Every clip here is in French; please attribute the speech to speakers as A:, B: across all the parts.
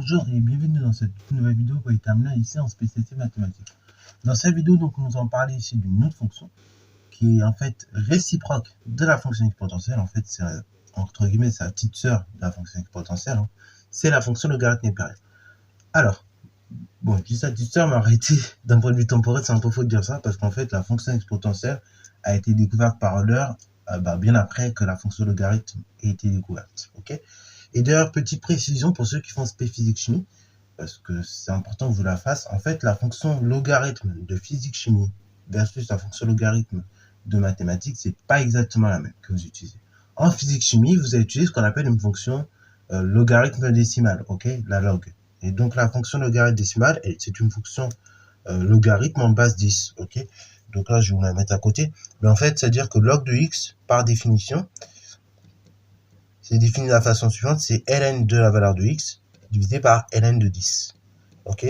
A: Bonjour et bienvenue dans cette nouvelle vidéo pour terminer ici en spécialité mathématiques. Dans cette vidéo, donc, nous allons parler ici d'une autre fonction qui est en fait réciproque de la fonction exponentielle. En fait, c'est entre guillemets sa petite sœur de la fonction exponentielle. Hein. C'est la fonction logarithme impérial. Alors, bon, je dis ça petite sœur, mais arrêtez, d'un point de vue temporel, c'est un peu faux de dire ça parce qu'en fait, la fonction exponentielle a été découverte par Euler bien après que la fonction logarithme ait été découverte. Ok. Et d'ailleurs, petite précision pour ceux qui font spé physique chimie, parce que c'est important que je la fasse. En fait, la fonction logarithme de physique chimie versus la fonction logarithme de mathématiques, c'est pas exactement la même que vous utilisez. En physique chimie, vous allez utiliser ce qu'on appelle une fonction logarithme décimale, ok, la log. Et donc la fonction logarithme décimale, c'est une fonction logarithme en base 10, ok. Donc là, je vais vous la mettre à côté. Mais en fait, c'est-à-dire que log de x, par définition, c'est défini de la façon suivante, c'est ln de la valeur de x divisé par ln de 10. Ok.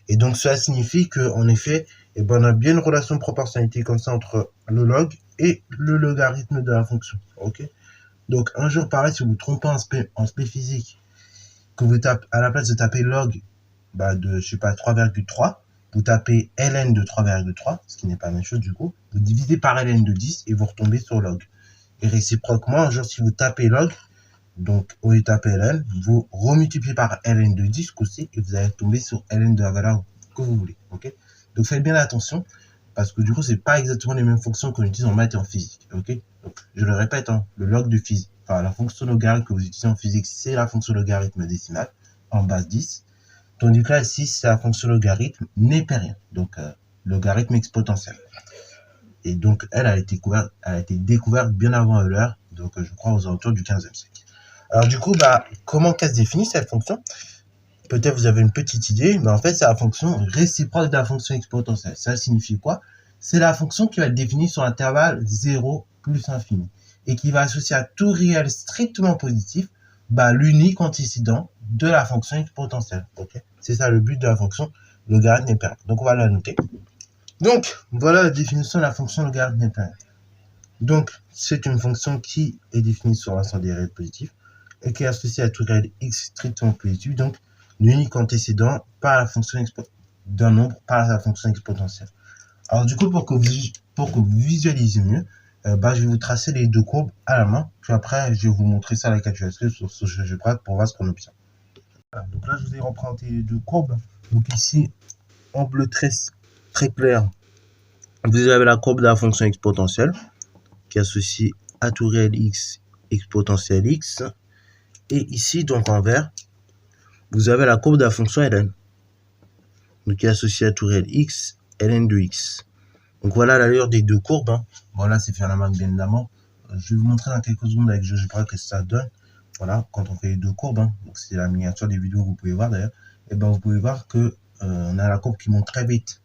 A: Et donc cela signifie qu'en effet, on a bien une relation de proportionnalité comme ça entre le log et le logarithme de la fonction. Ok. Donc un jour pareil, si vous vous trompez en spé physique, que vous tapez à la place de taper log de je sais pas 3,3, vous tapez ln de 3,3, ce qui n'est pas la même chose du coup, vous divisez par ln de 10 et vous retombez sur log. Et réciproquement, un jour si vous tapez log, donc au lieu de taper ln, vous remultipliez par ln de 10 aussi et vous allez tomber sur ln de la valeur que vous voulez. Ok. Donc faites bien attention parce que du coup c'est pas exactement les mêmes fonctions qu'on utilise en maths et en physique. Ok. Donc je le répète, hein, le log de physique, enfin la fonction logarithme que vous utilisez en physique, c'est la fonction logarithme décimale en base 10. Tandis que là ici c'est la fonction logarithme népérien, donc logarithme exponentiel. Et donc elle a été découverte bien avant Euler, donc je crois aux alentours du 15e siècle. Alors du coup, comment qu'elle se définit cette fonction? Peut-être vous avez une petite idée, mais en fait c'est la fonction réciproque de la fonction exponentielle. Ça signifie quoi? C'est la fonction qui va être définie sur l'intervalle 0 plus infini et qui va associer à tout réel strictement positif l'unique antécédent de la fonction exponentielle. Okay, c'est ça le but de la fonction logarithme impérial. Donc on va la noter. Donc voilà la définition de la fonction logarithme impérial. Donc c'est une fonction qui est définie sur l'ensemble des réels positifs et qui est associé à tout réel x strictement positif, donc l'unique antécédent par la fonction d'un nombre par la fonction exponentielle. Alors du coup, pour que vous visualisez mieux, je vais vous tracer les deux courbes à la main, puis après je vais vous montrer ça à la calculatrice sur ce GeoGebra pour voir ce qu'on obtient. Voilà, donc là je vous ai représenté les deux courbes. Donc ici, en bleu très clair, vous avez la courbe de la fonction exponentielle qui est associée à tout réel x exponentielle x. Et ici, donc en vert, vous avez la courbe de la fonction ln, donc qui est associée à tout réel x, ln de x. Donc voilà l'allure des deux courbes. Hein. Bon là, c'est fait à la main bien évidemment. Je vais vous montrer dans quelques secondes avec GeoGebra que ça donne. Voilà, quand on fait les deux courbes, hein. Donc c'est la miniature des vidéos que vous pouvez voir d'ailleurs. Et vous pouvez voir que on a la courbe qui monte très vite.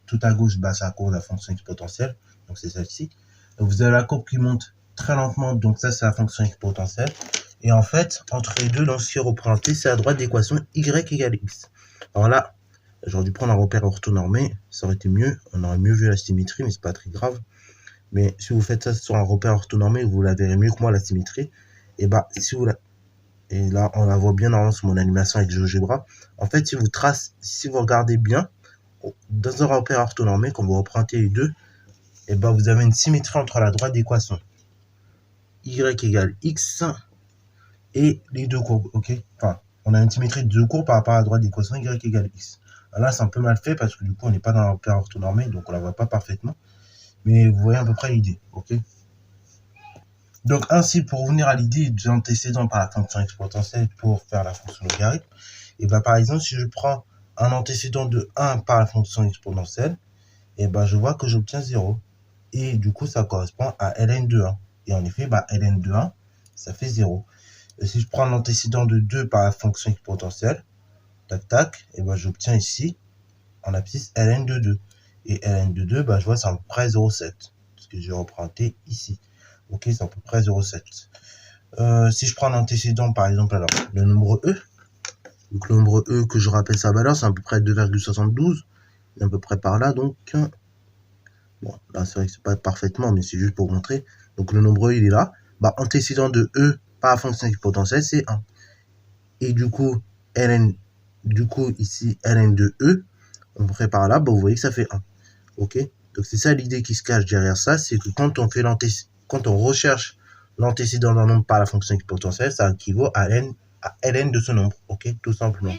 A: Tout à gauche, c'est la courbe de la fonction exponentielle. Donc c'est celle-ci. Vous avez la courbe qui monte très lentement. Donc ça, c'est la fonction exponentielle. Et en fait, entre les deux, dans ce qui est représenté, c'est à droite d'équation y égale x. Alors là, j'aurais dû prendre un repère orthonormé, ça aurait été mieux, on aurait mieux vu la symétrie, mais c'est pas très grave. Mais si vous faites ça sur un repère orthonormé, vous la verrez mieux que moi la symétrie. Et et là, on la voit bien normalement sur mon animation avec GeoGebra. En fait, si vous regardez bien, dans un repère orthonormé, quand vous représentez les deux, vous avez une symétrie entre la droite d'équation y égale x et les deux courbes, ok. Enfin, on a une symétrie de deux courbes par rapport à la droite d'équation y égale x. Alors là, c'est un peu mal fait parce que du coup, on n'est pas dans un repère orthonormé, donc on la voit pas parfaitement. Mais vous voyez à peu près l'idée, ok. Donc ainsi, pour revenir à l'idée de l'antécédent par la fonction exponentielle pour faire la fonction logarithme, par exemple, si je prends un antécédent de 1 par la fonction exponentielle, je vois que j'obtiens 0. Et du coup, ça correspond à ln de 1. Et en effet, ln de 1, ça fait 0. Et si je prends l'antécédent de 2 par la fonction exponentielle, tac, tac, j'obtiens ici, en abscisse, ln de 2. Et ln de 2, je vois, c'est à peu près 0,7. Ce que j'ai représenté ici. Ok, c'est à peu près 0,7. Si je prends l'antécédent, par exemple, alors, le nombre e, donc le nombre e, que je rappelle sa valeur, c'est à peu près 2,72. À peu près par là, donc. Bon, là, c'est vrai que c'est pas parfaitement, mais c'est juste pour montrer. Donc, le nombre e, il est là. Antécédent de e par la fonction exponentielle, c'est 1. Et du coup, ln du coup, ici, ln de E, on prépare là, bah, vous voyez que ça fait 1. Ok? Donc, c'est ça l'idée qui se cache derrière ça, c'est que quand on fait quand on recherche l'antécédent d'un nombre par la fonction exponentielle, ça équivaut à ln de ce nombre. Ok? Tout simplement.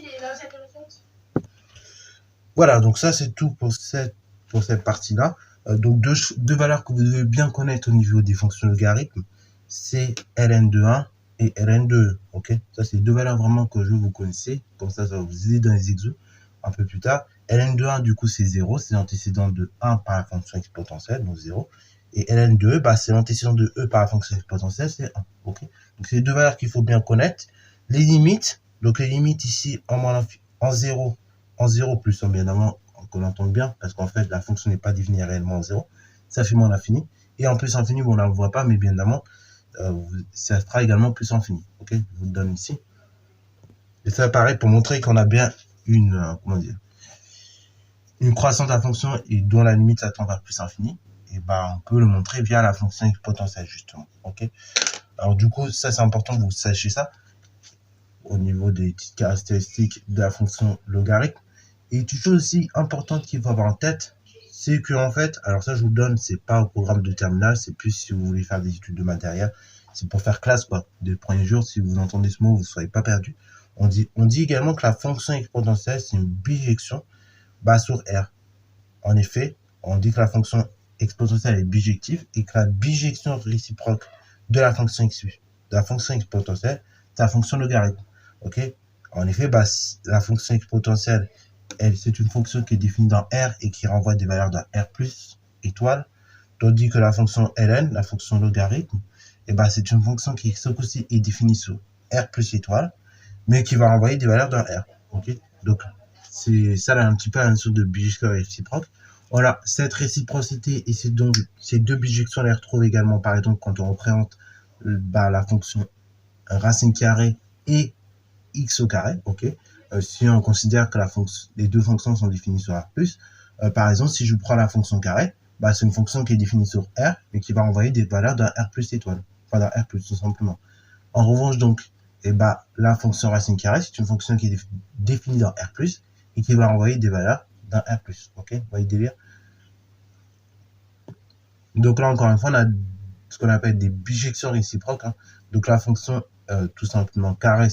A: Voilà, donc ça, c'est tout pour cette partie-là. Donc, deux valeurs que vous devez bien connaître au niveau des fonctions logarithmes, c'est ln de 1 et ln de E. Ok? Ça, c'est deux valeurs vraiment que je veux vous connaissez. Comme ça va vous aider dans les exos un peu plus tard. ln de 1, du coup, c'est 0. C'est l'antécédent de 1 par la fonction exponentielle, donc 0. Et ln de E, bah, c'est l'antécédent de E par la fonction exponentielle, c'est 1. Ok? Donc, c'est deux valeurs qu'il faut bien connaître. Les limites, donc les limites ici, en 0, en 0 plus 1, bien évidemment, qu'on entende bien, parce qu'en fait, la fonction n'est pas définie réellement en 0. Ça fait moins l'infini. Et en plus infini, bon, on ne la voit pas, mais bien évidemment, ça sera également plus infini. Ok? Je vous le donne ici. Et ça pareil pour montrer qu'on a bien une croissance de la fonction et dont la limite s'attend vers plus infini. Et ben, on peut le montrer via la fonction exponentielle, justement. Ok? Alors, du coup, ça, c'est important que vous sachiez ça au niveau des petites caractéristiques de la fonction logarithme. Et une chose aussi importante qu'il faut avoir en tête, c'est que en fait, alors ça je vous le donne, c'est pas au programme de terminale, c'est plus si vous voulez faire des études de matériel, c'est pour faire classe quoi. Des premiers jours, si vous entendez ce mot, vous ne soyez pas perdu. On dit également que la fonction exponentielle, c'est une bijection sur R. En effet, on dit que la fonction exponentielle est bijective et que la bijection réciproque de la fonction exponentielle, c'est la fonction logarithme. Ok? En effet, la fonction exponentielle, c'est une fonction qui est définie dans R et qui renvoie des valeurs dans R plus étoile, tandis que la fonction ln, la fonction logarithme, c'est une fonction qui ce coup-ci est définie sur R plus étoile, mais qui va renvoyer des valeurs dans R. Ok? Donc, c'est ça là un petit peu une sorte de bijection réciproque. Voilà, cette réciprocité et ces deux bijections, on les retrouve également par exemple quand on représente la fonction racine carrée et x au carré, ok. Si on considère que les deux fonctions sont définies sur R+, par exemple, si je prends la fonction carré, c'est une fonction qui est définie sur R, mais qui va envoyer des valeurs d'un R plus étoile, enfin d'un R plus tout simplement. En revanche, donc, la fonction racine carrée, c'est une fonction qui est définie dans R+, et qui va envoyer des valeurs d'un R+, ok. Vous voyez le délire? Donc là, encore une fois, on a ce qu'on appelle des bijections réciproques, hein. Donc la fonction, tout simplement, carré,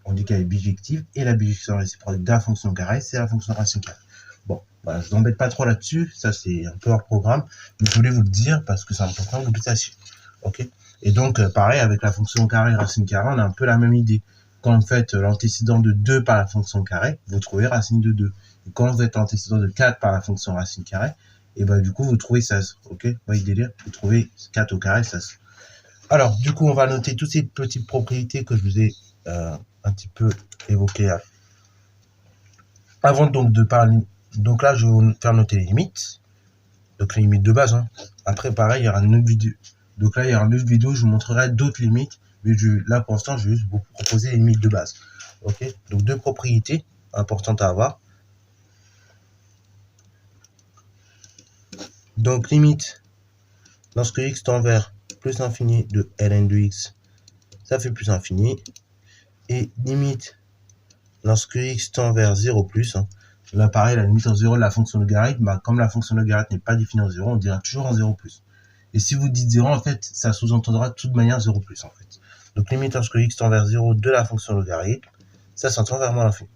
A: on dit qu'elle est bijective, et la bijection réciproque de la fonction carré, c'est la fonction racine carrée. Bon, voilà, je vous embête pas trop là-dessus, ça c'est un peu hors programme, mais je voulais vous le dire parce que c'est important que vous le sachiez. Ok? Et donc, pareil, avec la fonction carré et racine carrée, on a un peu la même idée. Quand vous faites l'antécédent de 2 par la fonction carré, vous trouvez racine de 2. Et quand vous faites l'antécédent de 4 par la fonction racine carrée, et du coup, vous trouvez 16. Ok? Vous voyez le délire? Vous trouvez 4 au carré, 16. Alors, du coup, on va noter toutes ces petites propriétés que je vous ai un petit peu évoquées là. Avant donc de parler, donc là, je vais vous faire noter les limites. Donc les limites de base. Hein. Après, pareil, il y aura une autre vidéo. Donc là, il y aura une autre vidéo, je vous montrerai d'autres limites. Mais là, pour l'instant, je vais juste vous proposer les limites de base. Ok? Donc deux propriétés importantes à avoir. Donc limite, lorsque x tend vers plus infini de ln de x, ça fait plus infini. Et limite, lorsque x tend vers 0 plus, hein, là pareil, la limite en 0 de la fonction logarithme, comme la fonction logarithme n'est pas définie en 0, on dira toujours en 0 plus. Et si vous dites 0, en fait, ça sous-entendra de toute manière 0 plus, en fait. Donc limite lorsque x tend vers 0 de la fonction logarithme, ça s'entend vers moins l'infini.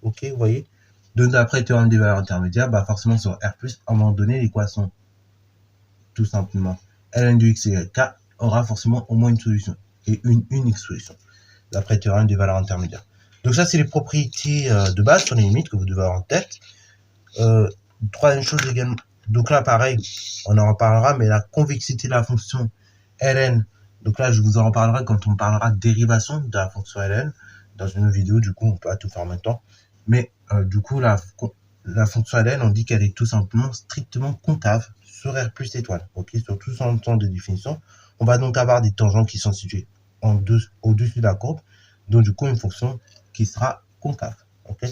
A: Ok, vous voyez? Donc d'après le théorème des valeurs intermédiaires, forcément sur R+, à un moment donné, l'équation, tout simplement, ln de x égale k, aura forcément au moins une solution, et une unique solution, d'après le théorème des valeurs intermédiaires. Donc ça, c'est les propriétés de base sur les limites que vous devez avoir en tête. Troisième chose également, donc là, pareil, on en reparlera, mais la convexité de la fonction ln, donc là, je vous en reparlerai quand on parlera de dérivation de la fonction ln, dans une vidéo, du coup, on peut pas tout faire en même temps. Mais du coup, la fonction ln, on dit qu'elle est tout simplement strictement concave sur R plus étoile, ok, sur tout son temps de définition. On va donc avoir des tangents qui sont situés au-dessus de la courbe, donc du coup, une fonction qui sera concave, ok.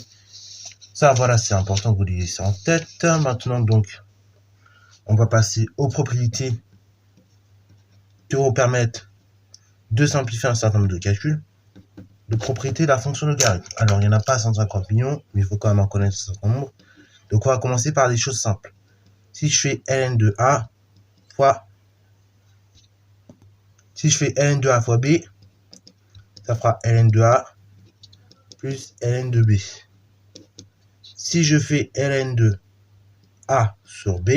A: Ça, voilà, c'est important que vous l'ayez ça en tête. Maintenant, donc, on va passer aux propriétés qui vont permettre de simplifier un certain nombre de calculs. de propriétés de la fonction logarithme. Alors, il n'y en a pas 150 millions, mais il faut quand même en connaître un certain nombre. Donc, on va commencer par des choses simples. Si je fais ln de a fois... Si je fais ln de a fois b, ça fera ln de a plus ln de b. Si je fais ln de a sur b,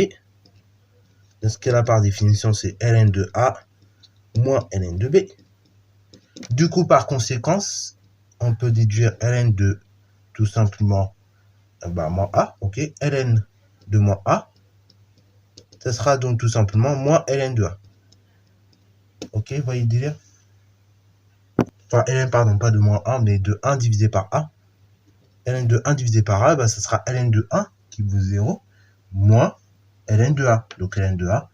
A: dans ce cas-là, par définition, c'est ln de a moins ln de b. Du coup, par conséquence, on peut déduire ln de tout simplement moins a, ok, ln de moins a, ça sera donc tout simplement moins ln de a. Ok, vous voyez le délire? Enfin, ln, pardon, pas de moins 1, mais de 1 divisé par a. Ln de 1 divisé par a, ça sera ln de 1 qui vaut 0, moins ln de a. Donc ln de a,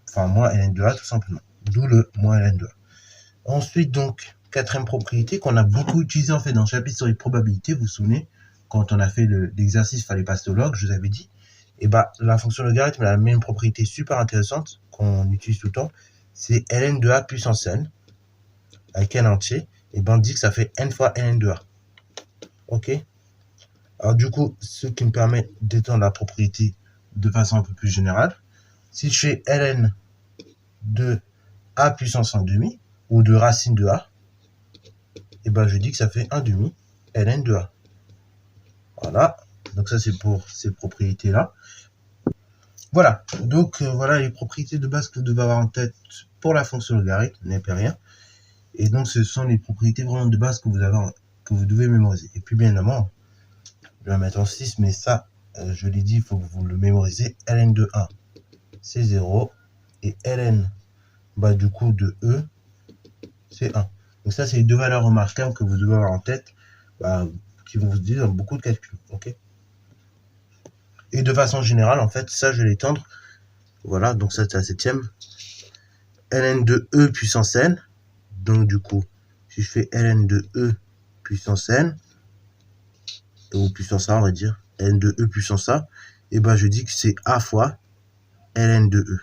A: enfin moins ln de a tout simplement. D'où le moins ln de a. Ensuite, donc, quatrième propriété qu'on a beaucoup utilisé en fait dans le chapitre sur les probabilités, vous vous souvenez, quand on a fait l'exercice, il fallait passer au log, je vous avais dit, et la fonction logarithme a la même propriété super intéressante qu'on utilise tout le temps, c'est ln de a puissance n, avec n entier, et on dit que ça fait n fois ln de a. Ok? Alors du coup, ce qui me permet d'étendre la propriété de façon un peu plus générale, si je fais ln de a puissance 1 demi, ou de racine de a, et je dis que ça fait 1 demi ln de a. Voilà, donc ça c'est pour ces propriétés-là. Voilà, donc voilà les propriétés de base que vous devez avoir en tête pour la fonction logarithme, n'est pas rien. Et donc ce sont les propriétés vraiment de base que vous devez mémoriser. Et puis bien évidemment, je vais la mettre en 6, mais ça, je l'ai dit, il faut que vous le mémorisez. ln de 1, c'est 0, et ln du coup de e, c'est 1. Donc ça, c'est les deux valeurs remarquables que vous devez avoir en tête, qui vont vous dire dans beaucoup de calculs. Ok. Et de façon générale, en fait, ça, je vais l'étendre. Voilà, donc ça, c'est la 7e. ln de e puissance n. Donc du coup, si je fais ln de e puissance n, ou puissance a, on va dire, ln de e puissance a, et je dis que c'est a fois ln de e.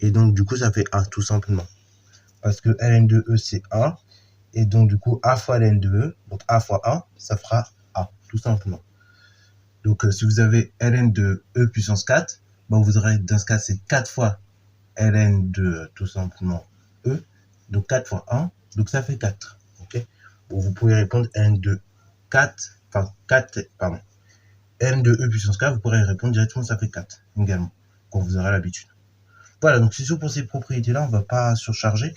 A: Et donc du coup, ça fait a, tout simplement. Parce que ln de e, c'est a. Et donc, du coup, a fois ln de e, donc a fois a, ça fera a, tout simplement. Donc, si vous avez ln de e puissance 4, vous aurez, dans ce cas, c'est 4 fois ln de, tout simplement, e. Donc, 4 fois 1, donc ça fait 4. Ok. Bon, vous pouvez répondre ln de 4, enfin, 4, pardon. ln de e puissance 4, vous pourrez répondre directement, ça fait 4, également, quand vous aurez l'habitude. Voilà, donc c'est sûr pour ces propriétés-là, on ne va pas surcharger.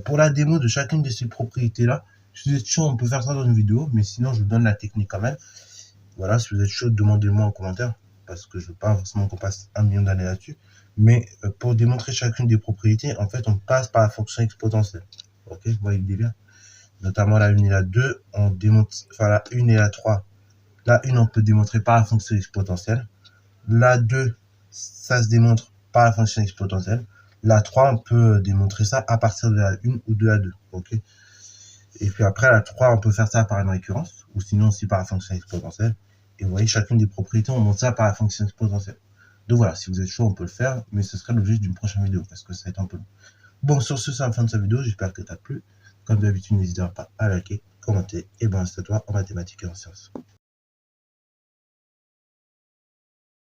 A: Pour la démo de chacune de ces propriétés-là, si vous êtes chaud, on peut faire ça dans une vidéo, mais sinon, je vous donne la technique quand même. Voilà, si vous êtes chaud, demandez-moi en commentaire, parce que je ne veux pas forcément qu'on passe 1 million d'années là-dessus. Mais pour démontrer chacune des propriétés, en fait, on passe par la fonction exponentielle. Ok, vous voyez le délire? Notamment la 1 et la 2, on démontre, enfin la 1 et la 3. La 1, on peut démontrer par la fonction exponentielle. La 2, ça se démontre par la fonction exponentielle. La 3, on peut démontrer ça à partir de la 1 ou de la 2. Ok. Et puis après, la 3, on peut faire ça par une récurrence, ou sinon aussi par la fonction exponentielle. Et vous voyez, chacune des propriétés, on montre ça par la fonction exponentielle. Donc voilà, si vous êtes chaud, on peut le faire, mais ce sera l'objet d'une prochaine vidéo, parce que ça va être un peu long. Bon, sur ce, c'est la fin de cette vidéo, j'espère que t'as plu. Comme d'habitude, n'hésitez pas à liker, commenter, et c'est à toi en mathématiques et en sciences.